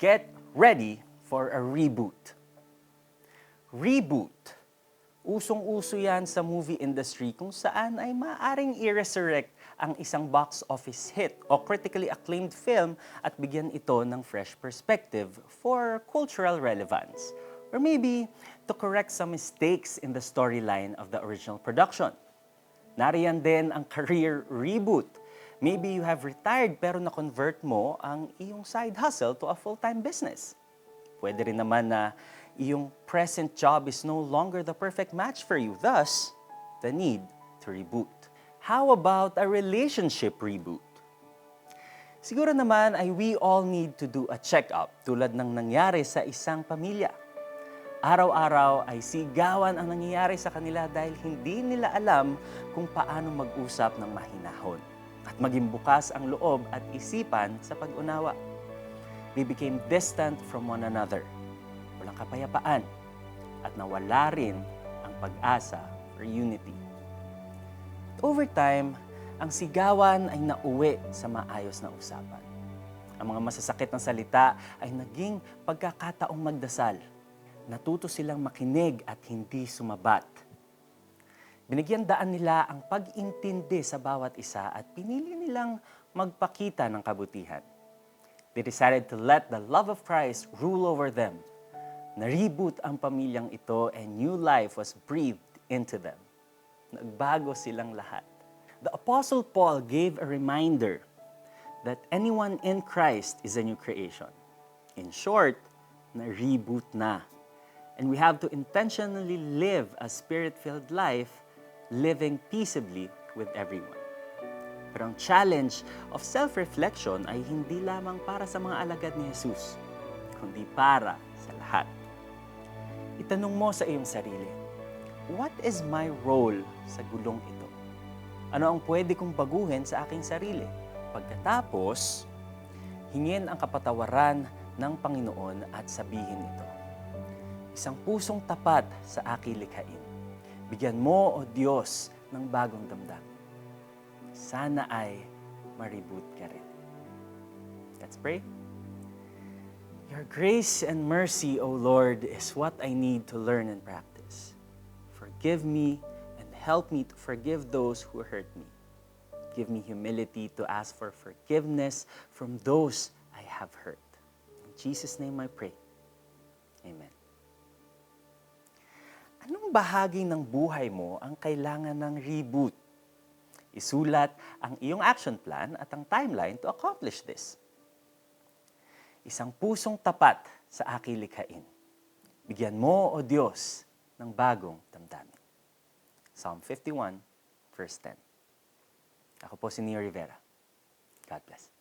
Get ready for a reboot. Reboot. Usong-uso yan sa movie industry kung saan ay maaaring i-resurrect ang isang box office hit o critically acclaimed film at bigyan ito ng fresh perspective for cultural relevance. Or maybe to correct some mistakes in the storyline of the original production. Nariyan din ang career reboot. Maybe you have retired pero na-convert mo ang iyong side hustle to a full-time business. Pwede rin naman na iyong present job is no longer the perfect match for you, thus, the need to reboot. How about a relationship reboot? Siguro naman ay we all need to do a check-up tulad ng nangyari sa isang pamilya. Araw-araw ay sigawan ang nangyayari sa kanila dahil hindi nila alam kung paano mag-usap ng mahinahon at maging bukas ang loob at isipan sa pag-unawa. They became distant from one another. Walang kapayapaan at nawala rin ang pag-asa for unity. At over time, ang sigawan ay nauwi sa maayos na usapan. Ang mga masasakit na salita ay naging pagkakataong magdasal. Natuto silang makinig at hindi sumabat. Binigyan daan nila ang pag-intindi sa bawat isa at pinili nilang magpakita ng kabutihan. They decided to let the love of Christ rule over them. Na-reboot ang pamilyang ito and new life was breathed into them. Nagbago silang lahat. The Apostle Paul gave a reminder that anyone in Christ is a new creation. In short, na-reboot na. And we have to intentionally live a spirit-filled life, living peaceably with everyone. Pero ang challenge of self-reflection ay hindi lamang para sa mga alagad ni Jesus, kundi para sa lahat. Itanong mo sa iyong sarili, what is my role sa gulong ito? Ano ang pwede kong baguhin sa aking sarili? Pagkatapos, hingin ang kapatawaran ng Panginoon at sabihin ito. Isang pusong tapat sa aking likhain. Bigyan mo, O Diyos, ng bagong damdamin. Sana ay ma-reboot ka rin. Let's pray. Your grace and mercy, O Lord, is what I need to learn and practice. Forgive me and help me to forgive those who hurt me. Give me humility to ask for forgiveness from those I have hurt. In Jesus' name I pray. Amen. Anong bahagi ng buhay mo ang kailangan ng reboot? Isulat ang iyong action plan at ang timeline to accomplish this. Isang pusong tapat sa aking likhain. Bigyan mo, O Diyos, ng bagong damdamin. Psalm 51, verse 10. Ako po si Neo Rivera. God bless.